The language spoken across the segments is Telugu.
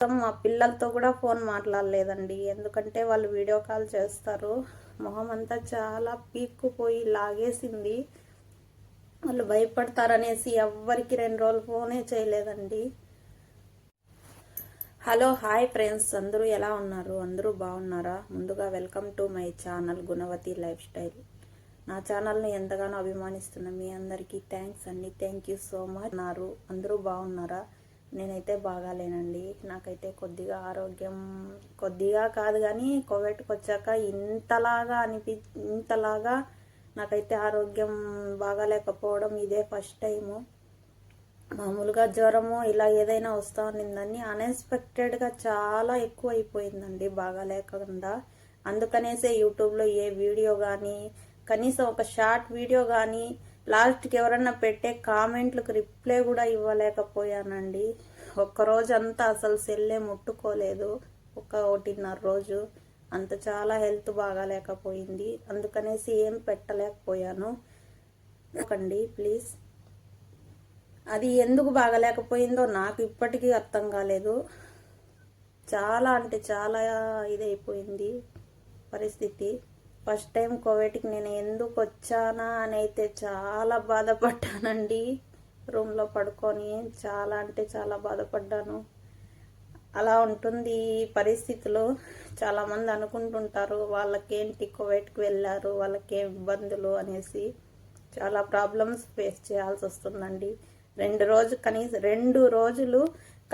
మా పిల్లలతో కూడా ఫోన్ మాట్లాడలేదండి. ఎందుకంటే వాళ్ళు వీడియో కాల్ చేస్తారు. మొహం అంతా చాలా పీక్కుపోయి లాగేసింది. వాళ్ళు భయపడతారనేసి ఎవ్వరికి 2 రోజులు ఫోనే చేయలేదండి. హలో హాయ్ ఫ్రెండ్స్, అందరూ ఎలా ఉన్నారు? అందరూ బాగున్నారా? ముందుగా welcome to my channel Gunavathi life style. నా ఛానల్ని ఎంతగానో అభిమానిస్తున్న మీ అందరికీ థ్యాంక్స్ అండి. Thank you so much. అందరూ బాగున్నారా? నేనైతే బాగాలేనండి. నాకైతే కొద్దిగా ఆరోగ్యం కొద్దిగా కాదు కానీ కోవిడ్కి వచ్చాక ఇంతలాగా నాకైతే ఆరోగ్యం బాగాలేకపోవడం ఇదే ఫస్ట్ టైము. మామూలుగా జ్వరము ఇలా ఏదైనా వస్తూ ఉన్నిందని అన్ఎక్స్పెక్టెడ్గా చాలా ఎక్కువ అయిపోయిందండి బాగాలేకుండా. అందుకనేసే యూట్యూబ్లో ఏ వీడియో కానీ కనీసం ఒక షార్ట్ వీడియో కానీ లాస్ట్కి ఎవరన్నా పెట్టే కామెంట్లకు రిప్లై కూడా ఇవ్వలేకపోయానండి. ఒక్కరోజు అంతా అసలు సెల్లే ముట్టుకోలేదు. 1.5 రోజు అంత చాలా హెల్త్ బాగాలేకపోయింది. అందుకనేసి ఏం పెట్టలేకపోయాను అండి. ప్లీజ్, అది ఎందుకు బాగాలేకపోయిందో నాకు ఇప్పటికీ అర్థం కాలేదు. చాలా అంటే చాలా ఇదైపోయింది పరిస్థితి. ఫస్ట్ టైం కోవిడ్కి నేను ఎందుకు వచ్చానా అని అయితే చాలా బాధపడ్డానండి. రూమ్లో పడుకొని చాలా అంటే చాలా బాధపడ్డాను. అలా ఉంటుంది ఈ పరిస్థితులు. చాలామంది అనుకుంటుంటారు వాళ్ళకేంటి కోవిడ్కి వెళ్ళారు, వాళ్ళకేం ఇబ్బందులు అనేసి. చాలా ప్రాబ్లమ్స్ ఫేస్ చేయాల్సి వస్తుందండి. 2 రోజులు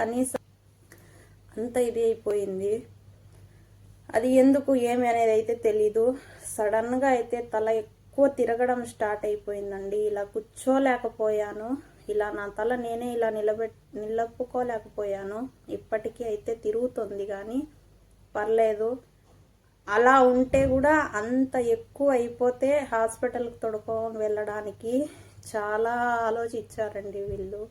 కనీసం అంత ఇది అయిపోయింది. అది ఎందుకు ఏమి అనేది అయితే తెలీదు. సడన్గా అయితే తల ఎక్కువ తిరగడం స్టార్ట్ అయిపోయిందండి. ఇలా కూర్చోలేకపోయాను. ఇలా నా తల నేనే ఇలా నిలపుకోలేకపోయాను. ఇప్పటికీ అయితే తిరుగుతుంది కానీ పర్లేదు. అలా ఉంటే కూడా అంత ఎక్కువ అయిపోతే హాస్పిటల్కి తొడుకొని వెళ్ళడానికి చాలా ఆలోచించారండి వీళ్ళు.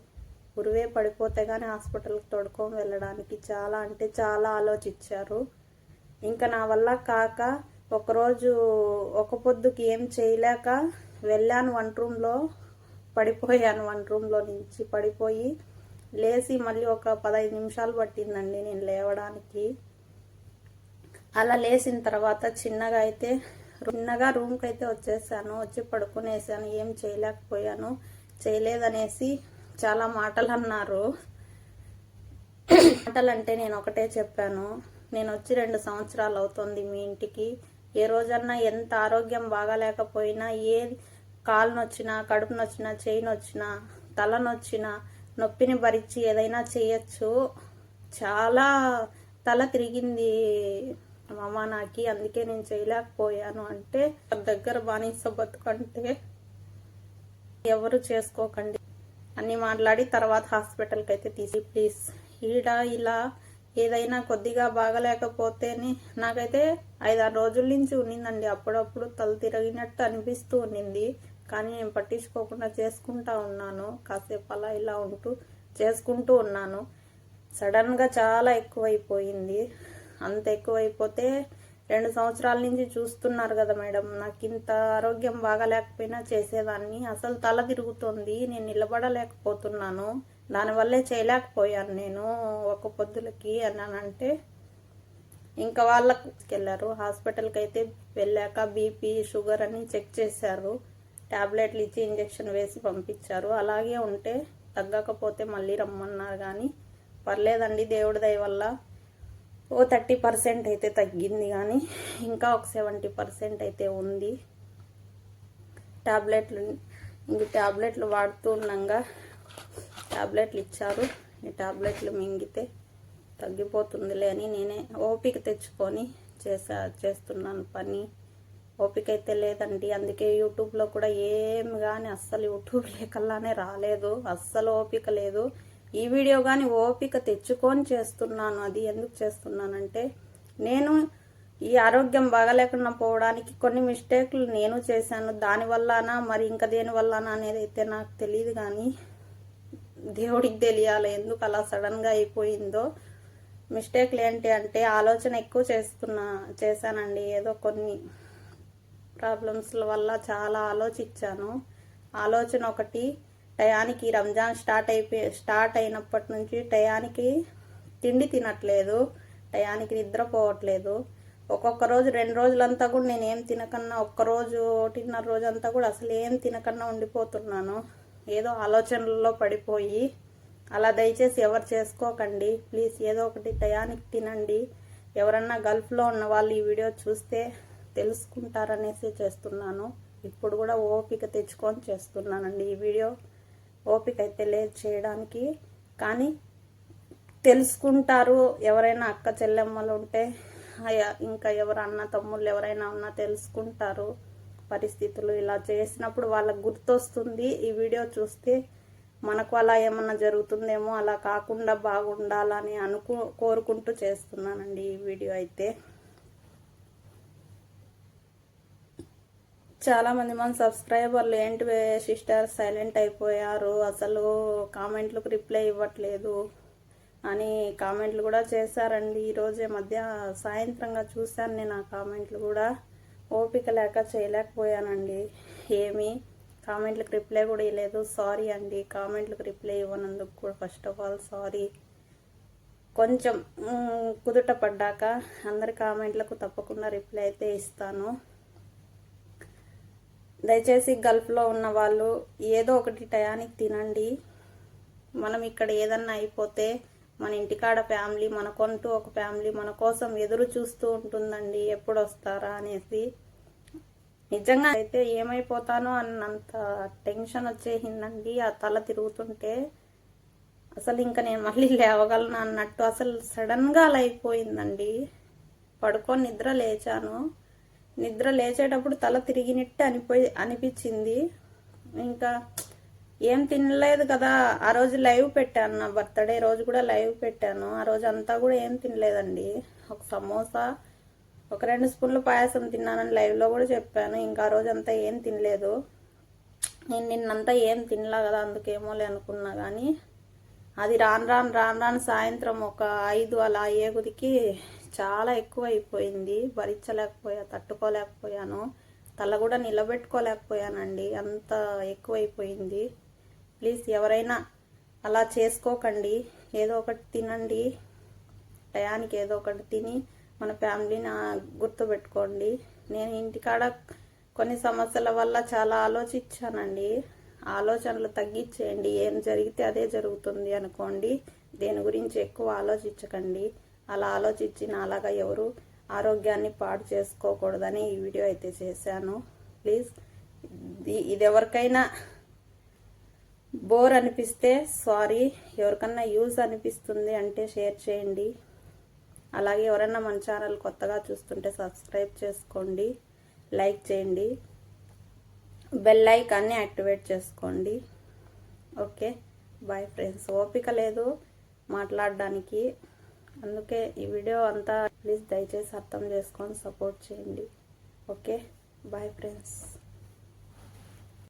ఉరివే పడిపోతే కానీ హాస్పిటల్కి తొడుకొని వెళ్ళడానికి చాలా అంటే చాలా ఆలోచించారు. ఇంకా నా వల్ల కాక ఒకరోజు ఒక పొద్దుకి ఏం చేయలేక వెళ్ళాను. పడిపోయాను. 1 రూమ్లో నుంచి పడిపోయి లేచి మళ్ళీ ఒక 15 నిమిషాలు పట్టిందండి నేను లేవడానికి. అలా లేచిన తర్వాత చిన్నగా రూమ్కి అయితే వచ్చేసాను. వచ్చి పడుకునేసాను. ఏం చేయలేకపోయాను. చేయలేదనేసి చాలా మాటలు అన్నారు. మాటలంటే నేను ఒకటే చెప్పాను, నేను వచ్చి 2 సంవత్సరాలు అవుతుంది మీ ఇంటికి. ఏ రోజన్నా ఎంత ఆరోగ్యం బాగాలేకపోయినా, ఏ కాలు నొచ్చినా, కడుపు నొచ్చినా, చేయి నొచ్చినా, తల నొచ్చినా, నొప్పిని భరించి ఏదైనా చేయొచ్చు. చాలా తల తిరిగింది మామ నాకి, అందుకే నేను చేయలేకపోయాను అంటే, దగ్గర బానిస బతుకంటే ఎవరు చేసుకోకండి అన్ని మాట్లాడి తర్వాత హాస్పిటల్కి అయితే ప్లీజ్. ఇలా ఏదైనా కొద్దిగా బాగలేకపోతేనే నాకైతే 5-6 రోజుల నుంచి ఉన్నిందండి. అప్పుడప్పుడు తల తిరిగినట్టు అనిపిస్తూ ఉన్నింది. కానీ నేను పట్టించుకోకుండా చేసుకుంటా ఉన్నాను. కాసేపు అలా ఇలా చేసుకుంటూ ఉన్నాను. సడన్గా చాలా ఎక్కువైపోయింది. అంత ఎక్కువైపోతే 2 సంవత్సరాల నుంచి చూస్తున్నారు కదా మేడం, నాకు ఇంత ఆరోగ్యం బాగాలేకపోయినా చేసేదాన్ని. అసలు తల తిరుగుతుంది, నేను నిలబడలేకపోతున్నాను. దానివల్లే చేయలేకపోయాను నేను ఒక పొద్దులకి అన్నానంటే, ఇంకా వాళ్ళకి వెళ్ళారు. హాస్పిటల్కి అయితే వెళ్ళాక బీపీ షుగర్ అని చెక్ చేశారు. టాబ్లెట్లు ఇచ్చి ఇంజెక్షన్ వేసి పంపించారు. అలాగే ఉంటే తగ్గకపోతే మళ్ళీ రమ్మన్నారు. కానీ పర్లేదండి, దేవుడి దయ వల్ల 30% అయితే తగ్గింది. కానీ ఇంకా ఒక 70% అయితే ఉంది. టాబ్లెట్లు వాడుతూ ఉండగా టాబ్లెట్లు ఇచ్చారు. ఈ టాబ్లెట్లు మింగితే తగ్గిపోతుందిలే అని నేనే ఓపిక తెచ్చుకొని చేస్తున్నాను పని. ఓపిక అయితే లేదండి. అందుకే యూట్యూబ్లో కూడా ఏమి కానీ అస్సలు యూట్యూబ్ లేకల్లానే రాలేదు. అస్సలు ఓపిక లేదు. ఈ వీడియో కానీ ఓపిక తెచ్చుకొని చేస్తున్నాను. అది ఎందుకు చేస్తున్నానంటే, నేను ఈ ఆరోగ్యం బాగాలేకుండా పోవడానికి కొన్ని మిస్టేక్లు నేను చేశాను. దానివల్లనా మరి ఇంకా దేనివల్లనా అనేది అయితే నాకు తెలియదు. కానీ దేవుడికి తెలియాలి ఎందుకు అలా సడన్గా అయిపోయిందో. మిస్టేక్లు ఏంటి అంటే, ఆలోచన ఎక్కువ చేశానండి. ఏదో కొన్ని ప్రాబ్లమ్స్ల వల్ల చాలా ఆలోచించాను. ఆలోచన ఒకటి, టయానికి రంజాన్ స్టార్ట్ అయినప్పటి నుంచి టయానికి తిండి తినట్లేదు, టయానికి నిద్రపోవట్లేదు. ఒక్కొక్క రోజు 2 రోజులంతా కూడా నేను ఏం తినకన్నా, ఒక్కరోజు 1.5 రోజు అంతా కూడా అసలు ఏం తినకన్నా ఉండిపోతున్నాను, ఏదో ఆలోచనల్లో పడిపోయి. అలా దయచేసి ఎవరు చేసుకోకండి ప్లీజ్. ఏదో ఒకటి టయానికి తినండి. ఎవరన్నా గల్ఫ్లో ఉన్న వాళ్ళు ఈ వీడియో చూస్తే తెలుసుకుంటారనేసి చేస్తున్నాను. ఇప్పుడు కూడా ఓపిక తెచ్చుకొని చేస్తున్నానండి ఈ వీడియో. ఓపిక అయితే లేదు చేయడానికి, కానీ తెలుసుకుంటారు. ఎవరైనా అక్క చెల్లెమ్మలు ఉంటే, ఇంకా ఎవరు అన్న తమ్ముళ్ళు ఎవరైనా ఉన్నా తెలుసుకుంటారు పరిస్థితులు. ఇలా చేసినప్పుడు వాళ్ళకు గుర్తొస్తుంది ఈ వీడియో చూస్తే. మనకు అలా ఏమన్నా జరుగుతుందేమో, అలా కాకుండా బాగుండాలని కోరుకుంటూ చేస్తున్నానండి ఈ వీడియో అయితే. చాలామంది మన సబ్స్క్రైబర్లు ఏంటి సిస్టర్ సైలెంట్ అయిపోయారు, అసలు కామెంట్లకు రిప్లై ఇవ్వట్లేదు అని కామెంట్లు కూడా చేశారండి. ఈరోజే సాయంత్రంగా చూశాను నేను ఆ కామెంట్లు కూడా. ఓపిక లేక చేయలేకపోయానండి. ఏమీ కామెంట్లకు రిప్లై కూడా ఇవ్వలేదు. సారీ అండి, కామెంట్లకు రిప్లై ఇవ్వనందుకు కూడా ఫస్ట్ ఆఫ్ ఆల్ సారీ. కొంచెం కుదుట పడ్డాక అందరి కామెంట్లకు తప్పకుండా రిప్లై అయితే ఇస్తాను. దయచేసి గల్ఫ్లో ఉన్న వాళ్ళు ఏదో ఒకటి టయానికి తినండి. మనం ఇక్కడ ఏదన్నా అయిపోతే మన ఇంటికాడ ఫ్యామిలీ, మనకంటూ ఒక ఫ్యామిలీ మన కోసం ఎదురు చూస్తూ ఉంటుందండి, ఎప్పుడు వస్తారా అనేసి. నిజంగా అయితే ఏమైపోతానో అన్నంత టెన్షన్ వచ్చేసిందండి ఆ తల తిరుగుతుంటే. అసలు ఇంకా నేను మళ్ళీ లేవగలను అన్నట్టు అసలు సడన్గా అలా అయిపోయిందండి. పడుకొని నిద్ర లేచాను. నిద్ర లేచేటప్పుడు తల తిరిగినట్టు అనిపించింది. ఇంకా ఏం తినలేదు కదా. ఆ రోజు లైవ్ పెట్టాను, నా బర్త్డే రోజు కూడా లైవ్ పెట్టాను. ఆ రోజు అంతా కూడా ఏం తినలేదండి. ఒక సమోసా, ఒక 2 స్పూన్లు పాయసం తిన్నానని లైవ్లో కూడా చెప్పాను. ఇంకా ఆ రోజు అంతా ఏం తినలేదు. నేను నిన్నంతా ఏం తినలా కదా, అందుకేమోలే అనుకున్నా. కానీ అది రాను సాయంత్రం ఒక 5 అలా ఏగుదికి చాలా ఎక్కువ అయిపోయింది. తట్టుకోలేకపోయాను. తల కూడా నిలబెట్టుకోలేకపోయానండి, అంత ఎక్కువైపోయింది. ప్లీజ్ ఎవరైనా అలా చేసుకోకండి. ఏదో ఒకటి తినండి, టయానికి ఏదో ఒకటి తిని మన ఫ్యామిలీని గుర్తుపెట్టుకోండి. నేను ఇంటికాడ కొన్ని సమస్యల వల్ల చాలా ఆలోచించానండి. ఆలోచనలు తగ్గించేయండి. ఏం జరిగితే అదే జరుగుతుంది అనుకోండి. దేని గురించి ఎక్కువ ఆలోచించకండి. అలా ఆలోచించిన అలాగా ఎవరు ఆరోగ్యాన్ని పాడు చేసుకోకూడదని ఈ వీడియో అయితే చేశాను. ప్లీజ్ ఇది ఎవరికైనా బోర్ అనిపిస్తే సారీ, ఎవరికన్నా యూజ్ అనిపిస్తుంది అంటే షేర్ చేయండి. అలాగే ఎవరైనా మన ఛానల్ కొత్తగా చూస్తుంటే సబ్స్క్రైబ్ చేసుకోండి, లైక్ చేయండి, బెల్ ఐకాన్ని యాక్టివేట్ చేసుకోండి. Okay, bye friends. ఓపిక లేదు మాట్లాడడానికి, అందుకే ఈ వీడియో అంతా. ప్లీజ్ దయచేసి అర్థం చేసుకొని సపోర్ట్ చేయండి. Okay, bye friends.